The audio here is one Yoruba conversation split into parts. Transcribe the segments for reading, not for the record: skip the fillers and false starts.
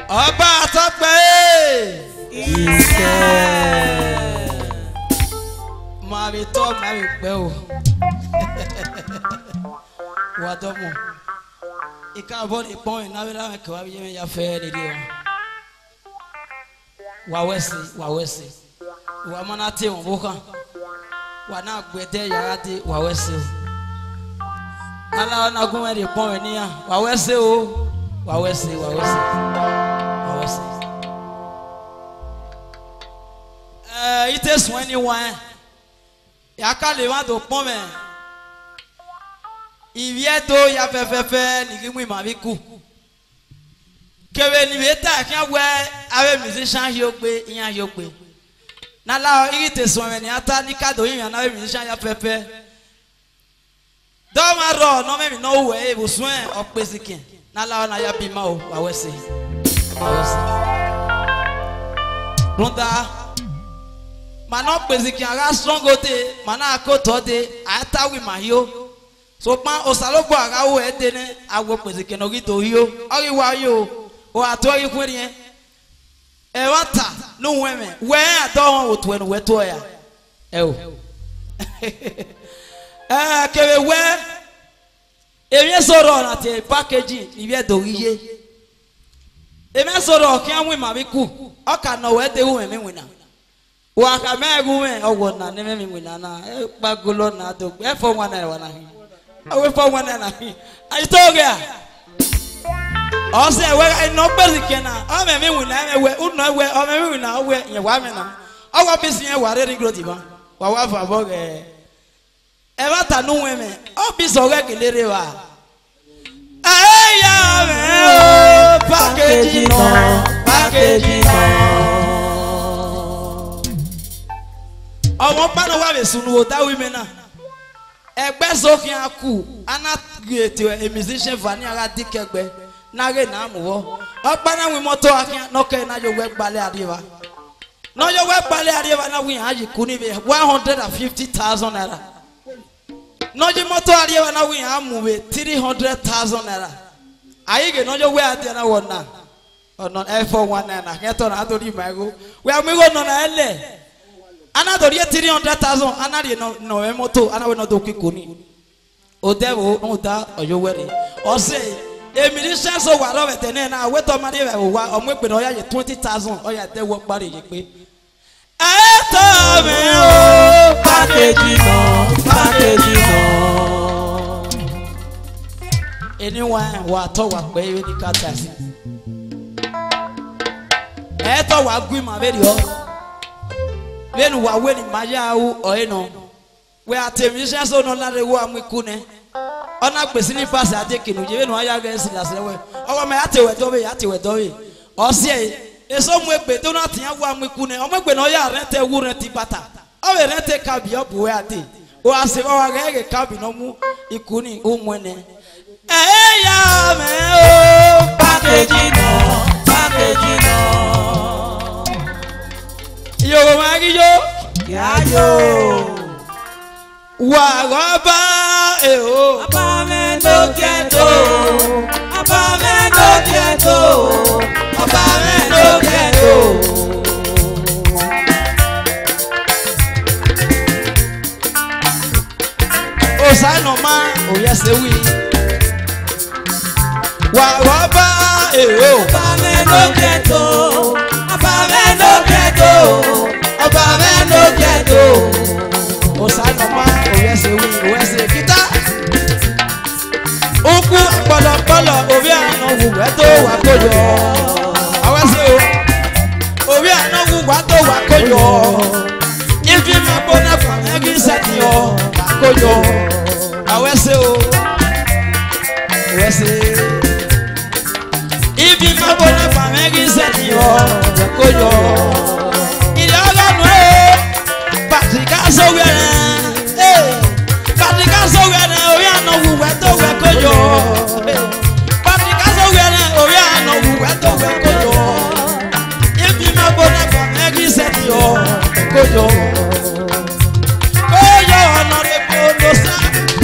Ọba àtọ́pẹ́ ìṣẹ́. Máa mi tọ́ máa mi pẹ́ o. Wà á dọ́mọ̀. Ìka àbọ̀ ní pọ́n ìnáwó láwọn kẹwàá bí yẹn ya fẹ́ nídìí wọn. Wà wẹ́sì wà wẹ́sì. Wà á mọ́ná tí wọ́n bó kàn. Wà náà gbẹ̀dẹ́ yàrá dé wà wẹ́sì o. Aláwọ̀ náà gún mẹ́rin pọ́n ẹ̀ níyà wà wẹ́sì o. Wà wẹ́sì wà wẹ́sì. Wà wẹ́sì. Ite sùn ẹni wọ́n yàká lè wá tó pọ́n mẹ́. Ìwíẹ́ tó ya fẹ́fẹ́fẹ́ nìkí mú ìmọ̀ àbí kù. Kèwé nìwé tà kí wọ́n wẹ́ awé musician yóò gbé ìyẹn yóò gbé. Nala iri te sùn ẹni ata ní ká dòyìn yàn awé musician ya fẹ́fẹ́. Dọ́wọ́n rọ̀ nọ́mẹ́mi náà wẹ̀ ibùsùn ẹ̀ ọ̀pẹ̀sì kìí. Nala ọ̀nà ya bí ma o wà wẹ́sẹ̀. Rúndà. Mana ọ̀pẹ̀sì kìí ara strong ote mana akótó de àtàwí màáyó. So pa osalobo arawo edene awo pezeke no gito yo ori wa yo o ato yi kun ri e wata no weme we ado won otu enu we to ya e o kewe we emi soro na te package ibi edoriye emi soro ki anwe ma bi ku o ka no we de wu me wina wa ka me gu me owo na ne me wina na e pagolo na do e fo wa na wa na awe for one na I told ya o se we no perike na o me mi wina me we unu we o me mi wina we ye wa me na o wa bi sin wa re growth ba wa wa fa bo e ba ta nu we me o bi so re kelere wa ya me o package no o mo pa no wa be sunu o da wi me na ẹgbẹ́ sókè akú anagete a musician vani ara dikẹgbẹ nare na amuwọ ọgbà náà wí mọ́tò akínyà nọkẹ n'ayọ wẹ gbalẹ àdìyẹwà n'ọyọ wẹ gbalẹ àdìyẹwà náà wí hàn yìí kú níbi 150,000 naira n'ọyọ mọ́tò àdìyẹwà náà wí hàn múwe 300,000 naira ayíge n'ọyọ wẹ àdìyẹ náà wọ náà ọ̀nà ẹ̀fọ́ wọn náà kẹ́tọ̀ náà àtòrí ìmọ̀ ẹ̀gó wẹ àmúwò nọ náà ẹlẹ̀. Anadori 300,000 anari no emoto anawe no do kikoni odewo no da oyowere o se emirisa so wa ro vetene na we to mari wa omo pe no ya 20,000 o ya dewo pare ye pe eto me o package no anyone wa to wa pe ni kata si eto wa gwi ma be ri o Venu wa weni mayawu oeno we atemisha so no lare wo amikune ona gbesi ni pass ade kinu je venu aya ga esi lasewe owo me ate we dowe o se eso mu egbe to na tian wo amikune o megbe no ya rente wu renti bata o we rente kabi obu we ate o ase o wa ga kabi no mu ikuni umwene ya me o package no yo magiyo yayo wa roba o aba me no keto o sa no ma o yese wi wa roba o aba me no keto Osanoma oyese wi oyese kita Oku polo obi ano wu eto wa kojo awase o obi ano wu wa to wa kojo ifi ma bona fa egi sati o kojo awase o oyese ifi ma bona fa egi sati o kojo Patrika so we na o ya no wu we to we kojo Patrika so we na o ya no wu we to we kojo Ibi ma bona fa egi seti o kojo Kojo no re ko no sa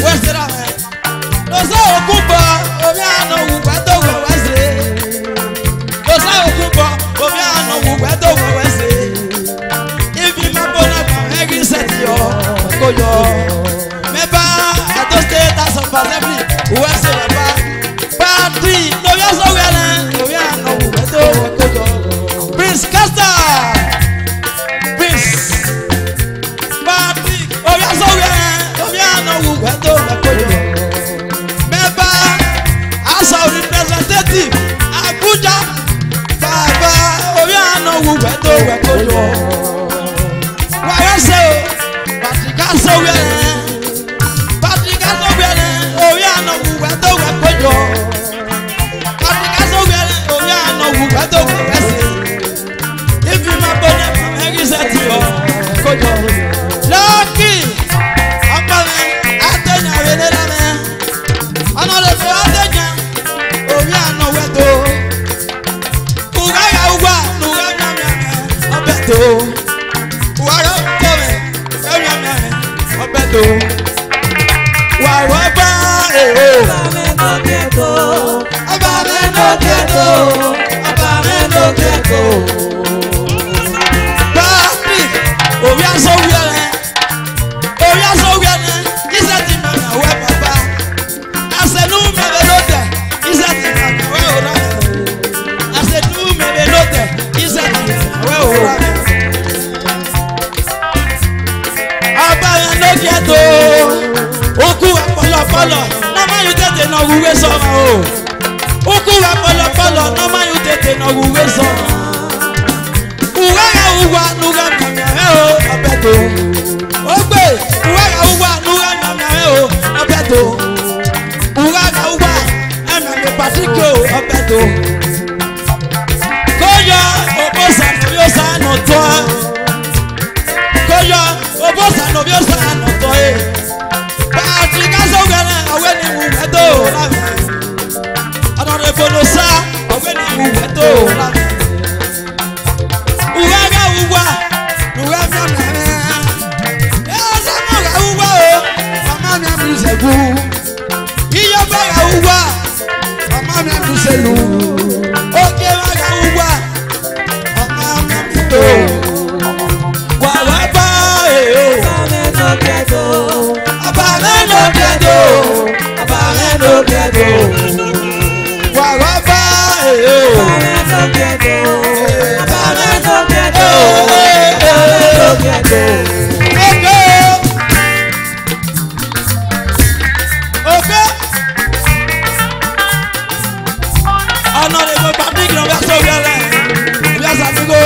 we sera me No sa okupa o ya no wu we to we we se No sa okupa wedo we kojo wa yase patika so we oya no wedo we kojo patika so we oya no wedo we wese if you ma bone ma reset yo kojo lucky apale atenya we le la me ana le fe atenya oya no wedo wàrà kọ́mẹ̀ ẹ̀mí àmì ọbẹ̀ tó wàrà bá èrò. ọba mi ló kẹ́kọ̀ọ́ ọba mi ló kẹ́kọ̀ọ́. báàbí òwe aṣọ wíẹ̀rẹ̀ iṣẹ́ ti mọ̀nà wẹ́ bàbá àṣẹnú mẹ́rẹ̀ ló tẹ̀ iṣẹ́ ti mọ̀nà wẹ́ òrà àṣẹnú mẹ́rẹ̀ ló tẹ̀ iṣẹ́ ti mọ̀nà wẹ́ òrà. Ghetto, oku apolopolo, no man you tete no wuwe soma o. Oku apolopolo, no man you tete no wuwe soma. Uwaga uwa nuga nyame o, abeto. Ogbe, uwaga uwa nuga nyame o, abeto. Uwaga uwa, ememe patike o, abeto. Koyo, obosa yo sa no to. Koyo, obosa no yo sa no to e. Patrick asogana awe ni mu wedo la. Adore bonosa awe ni mu wedo la. Uwaga uwa, uwa mama. Esa mo ga uwa o, mama mi amusebu. Iyo ba ga uwa, mama mi amuselu. Oke wa ga uwa, mama mi amito. Wa wa ba e o. Abameno kedo, abameno kedo. Wa wa ba e o. Abameno kedo, abameno kedo. Okay. Honorable Patrick no be so well. Obi asa mi go.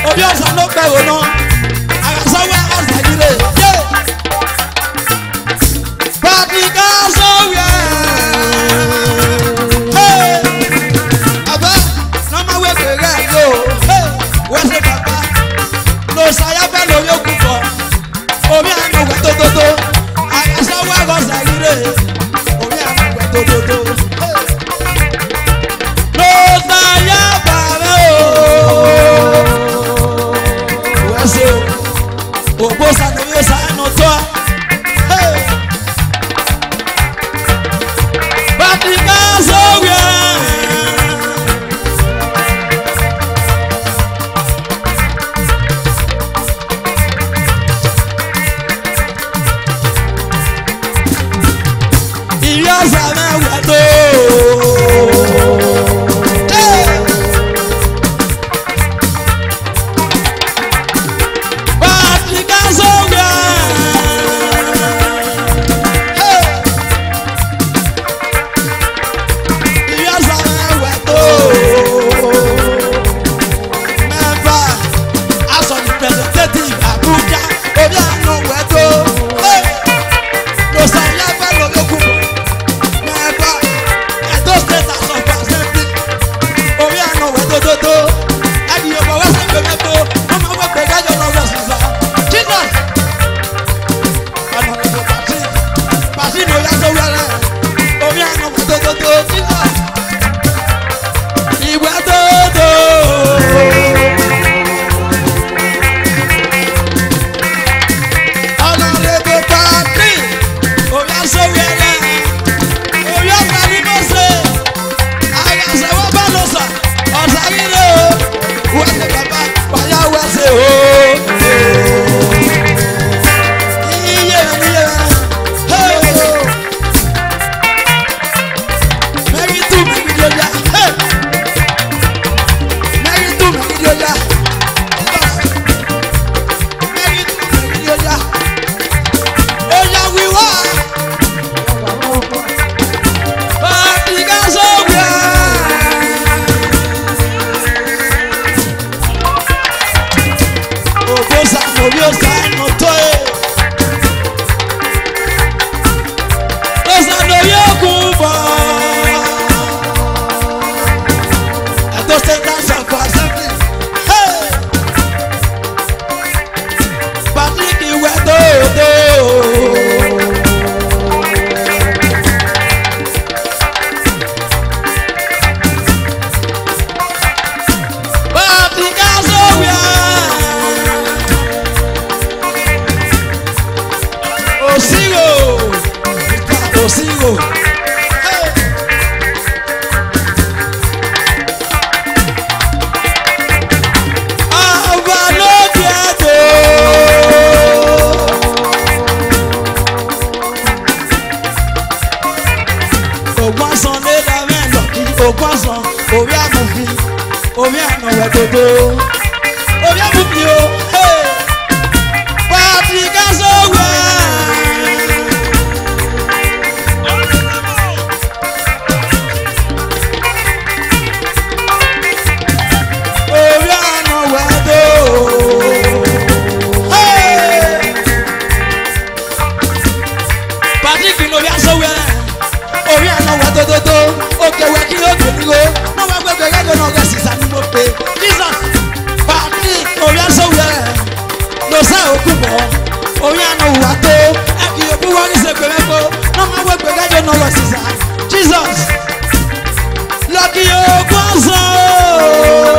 Obi asa no pe wo no. Agaso we asa gire. Yeah. Patrick so well. Hey. Aba no ma we pe re yo. Hey. We se papa. No saya pe lo yo ku fo. Obi anu we to. Agaso we asa gire. Obi anu we to. orí àmúfi orí ànáwẹ̀ dodo orí àmúfi o pàtí kásòwẹ̀. Orí ànáwẹ̀ dodo pàtí kìnnìún orí àsòwẹ̀ orí ànáwẹ̀ dodo òkè wẹ̀ kí ló dé nílò náà wọ́n gbẹgbẹ gẹ́gẹ́ náà ọ̀gá sísá ni mo pe Jesus pàtí orí àsòwẹ̀ lọ sá òkú bọ̀ orí ànáwẹ̀ tó ẹ̀kì òkú wọ́n ní sèpè mẹ́kọ́ náà wọ́n gbẹgbẹ gẹ́gẹ́ náà ọ̀gá sísá Jesus lọ́kì òkú ọ̀sán.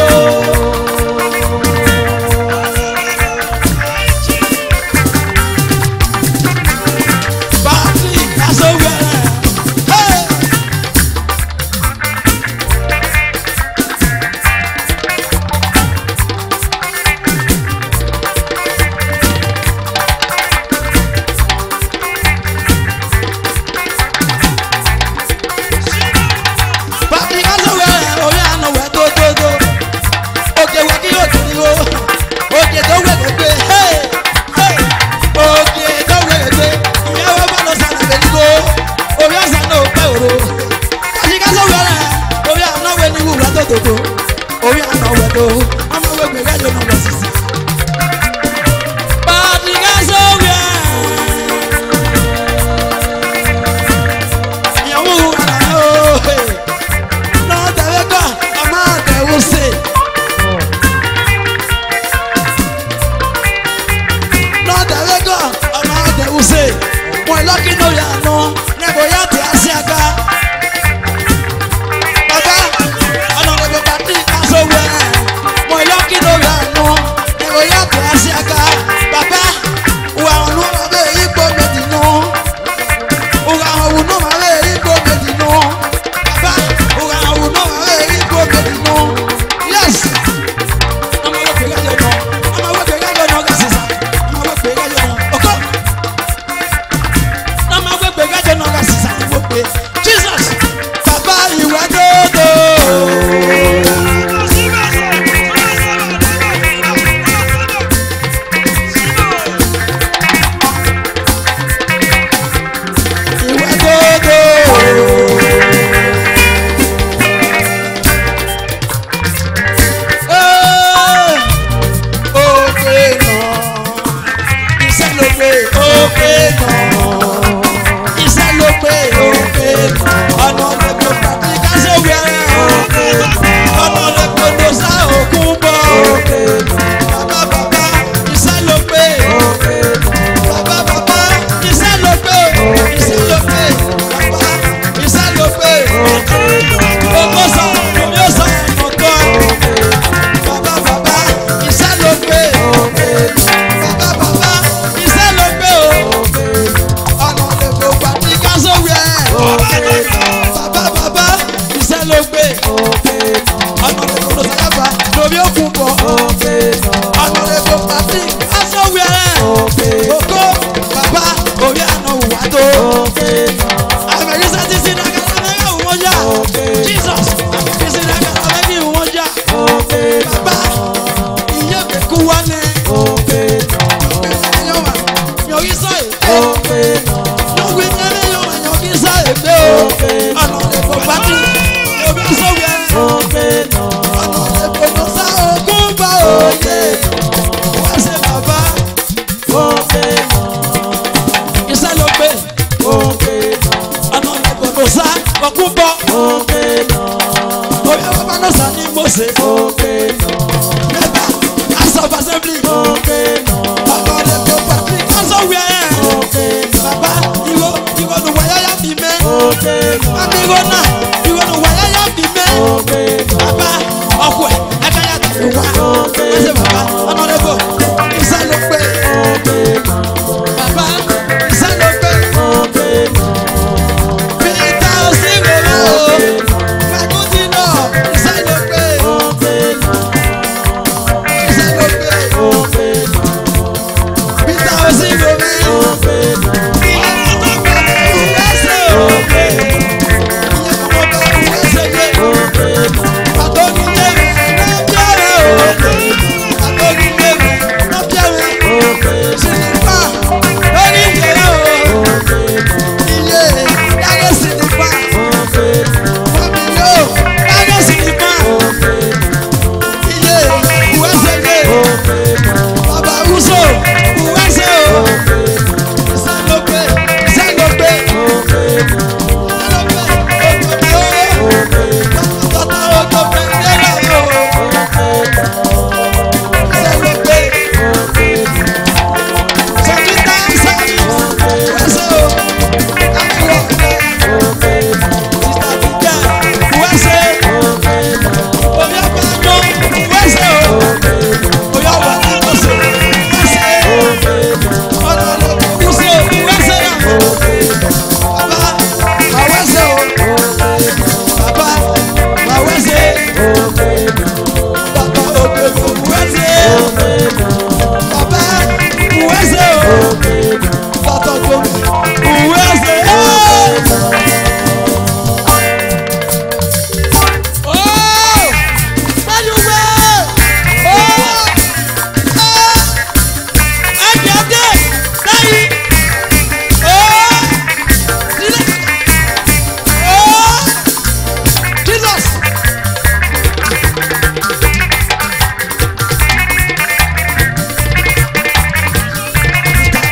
Orí ànáwẹ̀ tó ọmọ gbẹgbẹ gẹ́gẹ́ náà lọ sísè. Pàtí kásòwẹ̀ ìyàwó àná òhe náà tẹ̀lé kọ́ ọmọ àtẹ̀wò sè. Náà tẹ̀lé kọ́ ọmọ àtẹ̀wò sè. Wọ́n lọ́kì náà yà nù níbo yà tẹ̀ àṣẹ àga.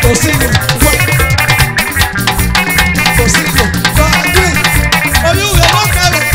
Possível. Possível. Olha o relógio, cara.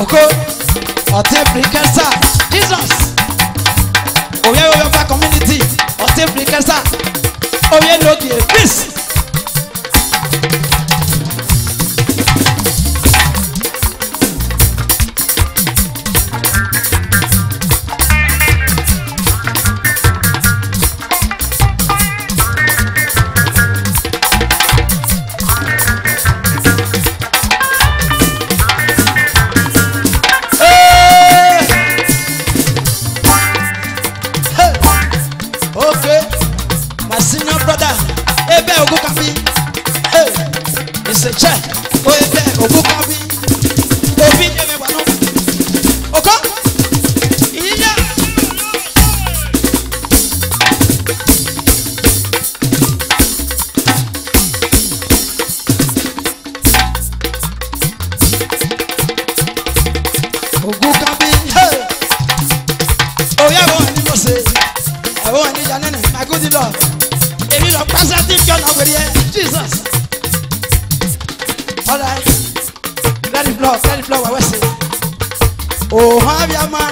Abuko, Ote Frikesa, Jesus. Oye Yoruba community, Ote Frikesa. Oye Logie, peace. It's a check. Oh, yeah, Obu Kabi. Obi, everyone. Okay? Yeah. Obu Kabi. Hey. Oh, yeah, I want to say. I want to say, my good Lord. If you don't pass that thing, you're not with you. Jesus. All right, let it flow, I will say. Oh, Abiama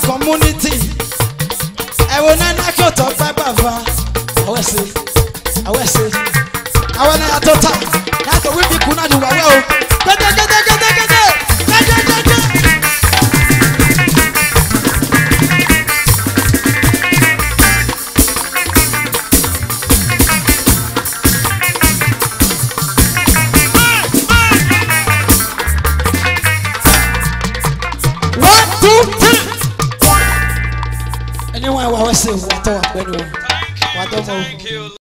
community. I will not go to Papa. I will say. I want to total. That's what we could not do well. Anyone who was saying, what? Thank you.